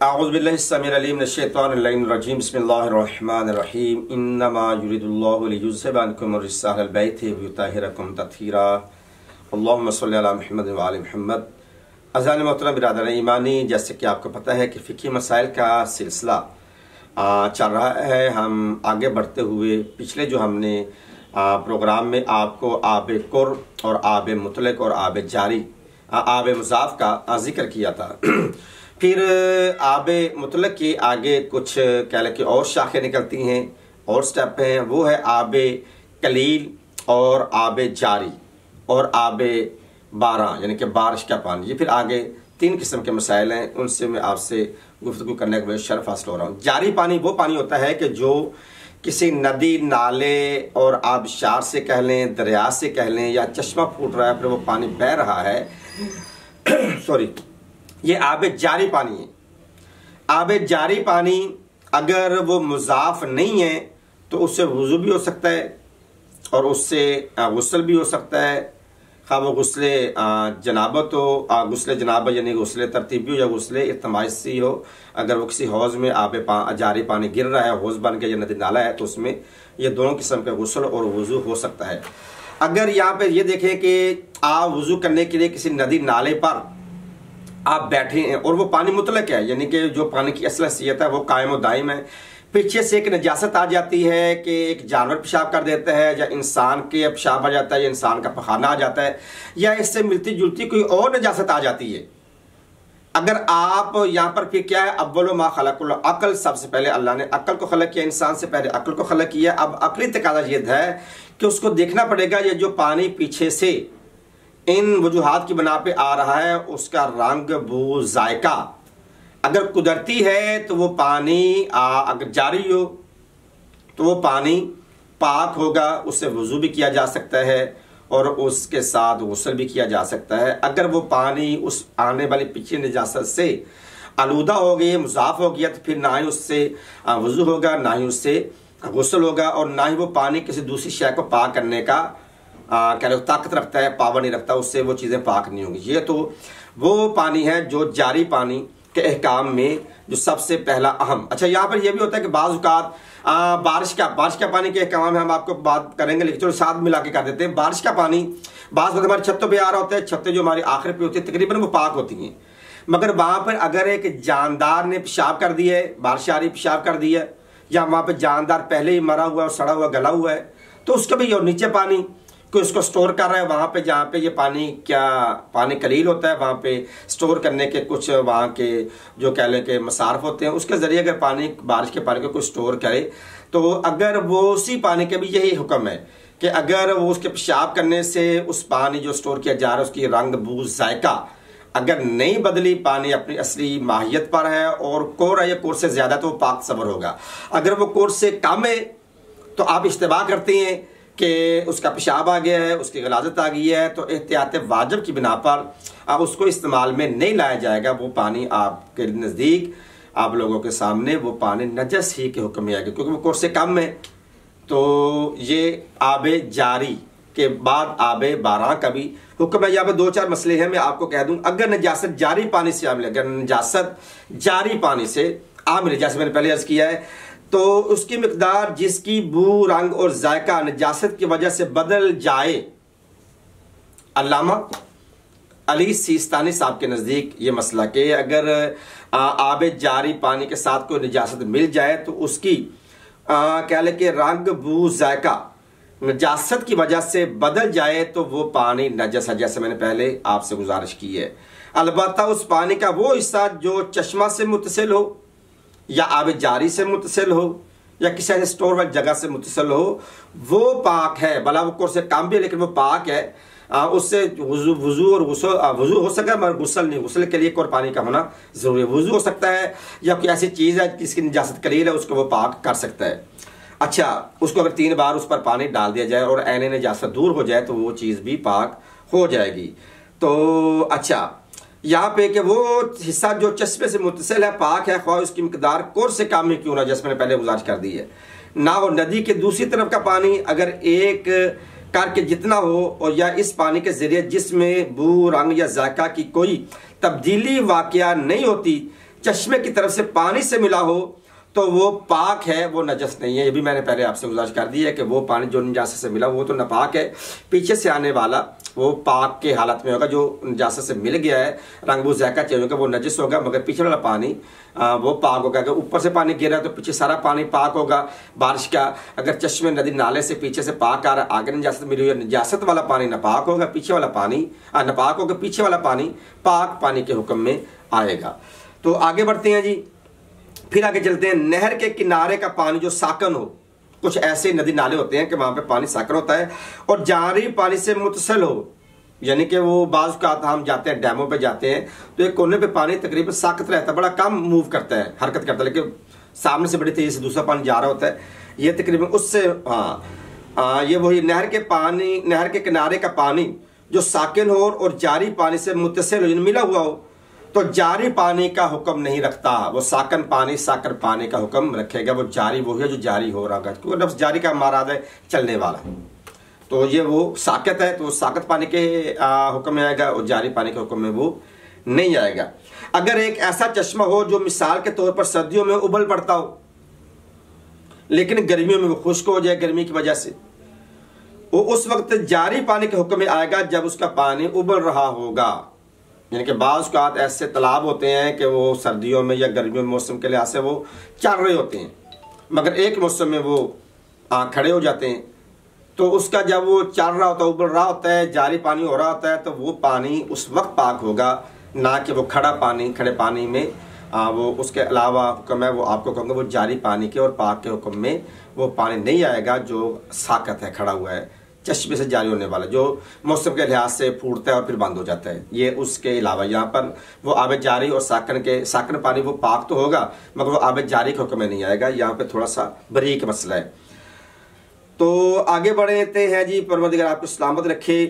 औज़ुबिल्लाहिस्समीउल मिनश्शैतानिर्रजीम बिस्मिल्लाहिर्रहमानिर्रहीम इन्नमा युरिदुल्लाहु लियुज़हिबा अन्कुम अर्रिज्सा बैति व युताहिरकुम तत्हीरा अल्लाहुम्मा सल्लि अला मुहम्मद व आलि मुहम्मद। अज़ान मोहतरम बिरादर ईमानी, जैसे कि आपको पता है कि फ़िक़ही मसाइल का सिलसिला चल रहा है। हम आगे बढ़ते हुए पिछले जो हमने प्रोग्राम में आपको आब कुर और आब मुतलक और आब जारी आब मुज़ाफ़ का जिक्र किया था। फिर आब मुतलक के आगे कुछ कह लें कि और शाखें निकलती हैं और स्टेप हैं, वो है आब कलील और आब जारी और आब बारह यानी कि बारिश का पानी। ये फिर आगे तीन किस्म के मसाइल हैं, उनसे मैं आपसे गुफ्तगू करने के बाद शर्फ हासिल हो रहा हूँ। जारी पानी वो पानी होता है कि जो किसी नदी नाले और आबशार से कह लें, दरिया से कह लें, या चश्मा फूट रहा है फिर वो पानी बह रहा है सॉरी, ये आब जारी पानी है। आब जारी पानी अगर वो मुज़ाफ़ नहीं है तो उससे वज़ू भी हो सकता है और उससे गुस्ल भी हो सकता है, खा वो गुस्ले जनाबत हो, गुस्ले जनाबत यानी गुस्ले तरतीबी हो या गुस्ले इत्तमासी हो। अगर वो किसी हौज़ में आब जारी पानी गिर रहा है, हौज़ बन के या नदी नाला है, तो उसमें ये दोनों किस्म का गुस्ल और वज़ू हो सकता है। अगर यहाँ पे ये देखें कि आप वज़ू करने के लिए किसी नदी नाले पर आप बैठे हैं और वो पानी मुतलक है, यानी कि जो पानी की असल हैसियत है वो कायम और दायम है, पीछे से एक नजासत आ जाती है कि एक जानवर पेशाब कर देता है या इंसान के पेशाब आ जाता है या इंसान का पखाना आ जाता है या इससे मिलती जुलती कोई और नजासत आ जाती है। अगर आप यहाँ पर फिर क्या है, अव्वलु मा खलक़ुल अक़ल, सबसे पहले अल्लाह ने अक्ल को खलक किया, इंसान से पहले अक्ल को खलक किया। अब अकली तकाज़ा ये है कि उसको देखना पड़ेगा ये जो पानी पीछे से इन वजूहात की बना पे आ रहा है उसका रंग बू जायका अगर कुदरती है तो वो पानी अगर जारी हो तो वो पानी पाक होगा, उससे वज़ू भी किया जा सकता है और उसके साथ गुस्ल भी किया जा सकता है। अगर वो पानी उस आने वाली पिछली निजासत से आलूदा हो गया, मुज़ाफ़ हो गया, तो फिर ना ही उससे वज़ू होगा, ना ही उससे गुस्ल होगा और ना ही वो पानी किसी दूसरी शय को पाक करने का कह लो ताकत रखता है, पावर नहीं रखता, उससे वो चीज़ें पाक नहीं होंगी। ये तो वो पानी है जो जारी पानी के अहकाम में जो सबसे पहला अहम। अच्छा, यहाँ पर यह भी होता है कि बाज़ औक़ात बारिश का पानी के अहकाम में हम आपको बात करेंगे, लेकिन चलो साथ मिला के कर देते हैं। बारिश का पानी बाज़ वक्त हमारी छतों पर आ रहा होता है, छतें जो हमारी आखिर पे होती है तकरीबन वो पाक होती हैं, मगर वहाँ पर अगर एक जानदार ने पेशाब कर दिया है, बारिश आ रही पेशाब कर दिया है, या वहाँ पर जानदार पहले ही मरा हुआ और सड़ा हुआ गला हुआ है, तो उसका भी और नीचे पानी कोई उसको स्टोर कर रहा है, वहाँ पे जहाँ पे ये पानी कलील होता है, वहाँ पे स्टोर करने के कुछ वहाँ के जो कह लें कि मसारफ होते हैं, उसके ज़रिए अगर पानी बारिश के पानी को कोई स्टोर करे तो अगर वो उसी पानी के भी यही हुक्म है कि अगर वो उसके पेशाब करने से उस पानी जो स्टोर किया जा रहा है उसकी रंग बू जायका अगर नहीं बदली, पानी अपनी असली माहियत पर है और कोर है या कोर से ज़्यादा तो वो पाक सबर होगा। अगर वो कोर से कम है तो आप इश्तिबाह करते हैं कि उसका पेशाब आ गया है, उसकी गलाजत आ गई है, तो एहतियात वाजिब की बिना पर उसको इस्तेमाल में नहीं लाया जाएगा। वो पानी आपके नज़दीक आप लोगों के सामने वो पानी नजस ही के हुक्म में आएगा, क्योंकि वो कोर्स से कम है। तो ये आब जारी के बाद आब बारह का भी हुक्म है। यहाँ पर दो चार मसले हैं, मैं आपको कह दूँ। अगर नजासत जारी पानी से आमिल, अगर नजासत जारी पानी से आमिल, जैसे मैंने पहले अर्ज किया है, तो उसकी मिकदार जिसकी बू रंग और जायका नजासत की वजह से बदल जाए, अल्लामा अली सीस्तानी साहब के नज़दीक ये मसला कि अगर आब जारी पानी के साथ कोई नजासत मिल जाए तो उसकी कह लें कि रंग बू जायका नजासत की वजह से बदल जाए तो वो पानी नजस है, जैसे मैंने पहले आपसे गुजारिश की है। अलबत्ता उस पानी का वो हिस्सा जो चश्मा से मुतसिल हो या आब जारी से मुतसिल हो या किसी ऐसे स्टोर वाली जगह से मुतसिल हो, वो पाक है। भला वो कोर्स से काम भी है लेकिन वो पाक है, उससे वज़ू और वज़ू हो सकता है मगर गुस्ल नहीं। गुस्ल के लिए एक और पानी का होना ज़रूरी है। वज़ू हो सकता है या कोई ऐसी चीज़ है जिसकी निजासत कलील है, उसको वो पाक कर सकता है। अच्छा, उसको अगर 3 बार उस पर पानी डाल दिया जाए और ऐन निजासत दूर हो जाए तो वो चीज़ भी पाक हो जाएगी। तो अच्छा, यहाँ पे कि वो हिस्सा जो चश्मे से मुतसिल है पाक है, ख्वाह उसकी मिकदार कोर से काम में क्यों ना, जैसे मैंने पहले गुजारिश कर दी है ना। हो नदी के दूसरी तरफ का पानी अगर एक करके जितना हो और या इस पानी के जरिए जिसमें बू रंग या जायका की कोई तब्दीली वाकया नहीं होती, चश्मे की तरफ से पानी से मिला हो तो वो पाक है, वो नजस नहीं है। ये भी मैंने पहले आपसे गुजारिश कर दी है कि वो पानी जो नजासत से मिला वो तो नापाक है, पीछे से आने वाला वो पाक के हालत में होगा। जो नजासत से मिल गया है, रंग वो ज़ायका चेंज होगा, वो नजस होगा, मगर पीछे वाला पानी वो पाक होगा। अगर ऊपर से पानी गिर रहा है तो पीछे सारा पानी पाक होगा बारिश का। अगर चश्मे नदी नाले से पीछे से पाक आ रहा है, आगे नजासत मिली हुई है, नजासत वाला पानी नापाक होगा, पीछे वाला पानी नापाक होगा, पीछे वाला पानी पाक पानी के हुक्म में आएगा। तो आगे बढ़ते हैं जी, फिर आगे चलते हैं। नहर के किनारे का पानी जो साकन हो, कुछ ऐसे नदी नाले होते हैं कि वहां पे पानी साकन होता है और जारी पानी से मुतसल हो, यानी कि वो बाज़ का हम जाते हैं डैमों पे जाते हैं तो एक कोने पे पानी तकरीबन साकत रहता है, बड़ा कम मूव करता है, हरकत करता है, लेकिन सामने से बड़ी तेजी से दूसरा पानी जा रहा होता है। ये तकरीबन उससे ये वही नहर के किनारे का पानी जो साकिन हो और जारी पानी से मुतसिल हो, मिला हुआ हो, तो जारी पानी का हुक्म नहीं रखता। वो साकन पानी का हुक्म रखेगा। वो जारी वो है जो जारी हो रहा है, क्योंकि लफ्ज़ जारी का माराद है चलने वाला, तो ये वो साकत है, तो साकत पानी के हुक्म में आएगा और जारी पानी के हुक्म में वो नहीं आएगा। अगर एक ऐसा चश्मा हो जो मिसाल के तौर पर सर्दियों में उबल पड़ता हो लेकिन गर्मियों में वो खुश्क हो जाए गर्मी की वजह से, वो उस वक्त जारी पानी के हुक्म में आएगा जब उसका पानी उबल रहा होगा। यानी कि बाज़ औक़ात ऐसे तालाब होते हैं कि वो सर्दियों में या गर्मियों में मौसम के लिहाज से वो चल रहे होते हैं, मगर एक मौसम में वो खड़े हो जाते हैं, तो उसका जब वो चल रहा होता है, उबल रहा होता है, जारी पानी हो रहा होता है, तो वो पानी उस वक्त पाक होगा, ना कि वो खड़े पानी में वो उसके अलावा हुक्म है वो आपको कहूँगा वो जारी पानी के और पाक के हुक्म में वो पानी नहीं आएगा जो साकत है, खड़ा हुआ है, चश्मे से जारी होने वाला, जो मौसम के लिहाज से फूटता है और फिर बंद हो जाता है। ये उसके अलावा यहाँ पर वो आब जारी और साकन पानी वो पाक तो होगा मगर वो आब जारी के हुक्म में नहीं आएगा। यहाँ पे थोड़ा सा बारीक मसला है। तो आगे बढ़ते हैं जी, परवरदिगार आपको सलामत रखे।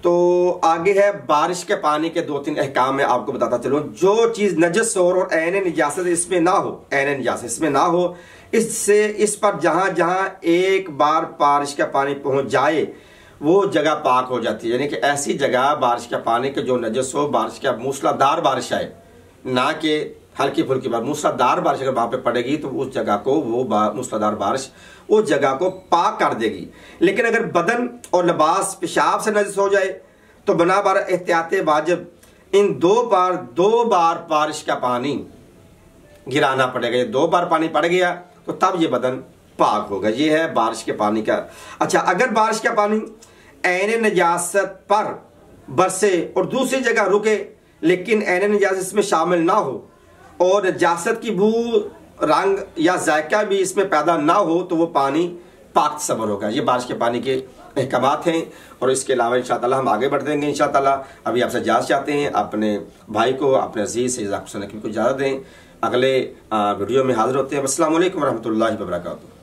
तो आगे है बारिश के पानी के 2-3 अहकाम मैं आपको बताता चलूँ। जो चीज़ नजस हो और ऐन निजासत इसमें ना हो, ऐन निजासत इसमें ना हो, इससे इस पर जहाँ जहाँ एक बार बारिश का पानी पहुँच जाए वो जगह पाक हो जाती है। यानी कि ऐसी जगह बारिश का पानी के जो नजस हो, बारिश का मूसलाधार बारिश आए, ना कि हल्की फुल्की बार, मूसलाधार बारिश अगर वहाँ पे पड़ेगी तो उस जगह को वो मूसलाधार बारिश उस जगह को पाक कर देगी। लेकिन अगर बदन और लिबास पेशाब से नजस हो जाए तो बनाबर एहतियात वाजिब इन दो बार बारिश का पानी गिराना पड़ेगा। ये 2 बार पानी पड़ गया तो तब ये बदन पाक होगा। ये है बारिश के पानी का। अच्छा, अगर बारिश का पानी ऐन नजासत पर बरसे और दूसरी जगह रुके लेकिन ऐन नजासत इसमें शामिल ना हो और नजासत की बू, रंग या जायका भी इसमें पैदा ना हो तो वो पानी पाक तस्वर होगा। ये बारिश के पानी के अहकामात हैं। और इसके अलावा इंशाअल्लाह हम आगे बढ़ देंगे इंशाअल्लाह। अभी आपसे इजाज़त चाहते हैं, अपने भाई को, अपने अजीज़ से को इजाज़त दें। अगले वीडियो में हाजिर होते हैं। अस्सलामु अलैकुम वरहमतुल्लाहि वबरकातुहू।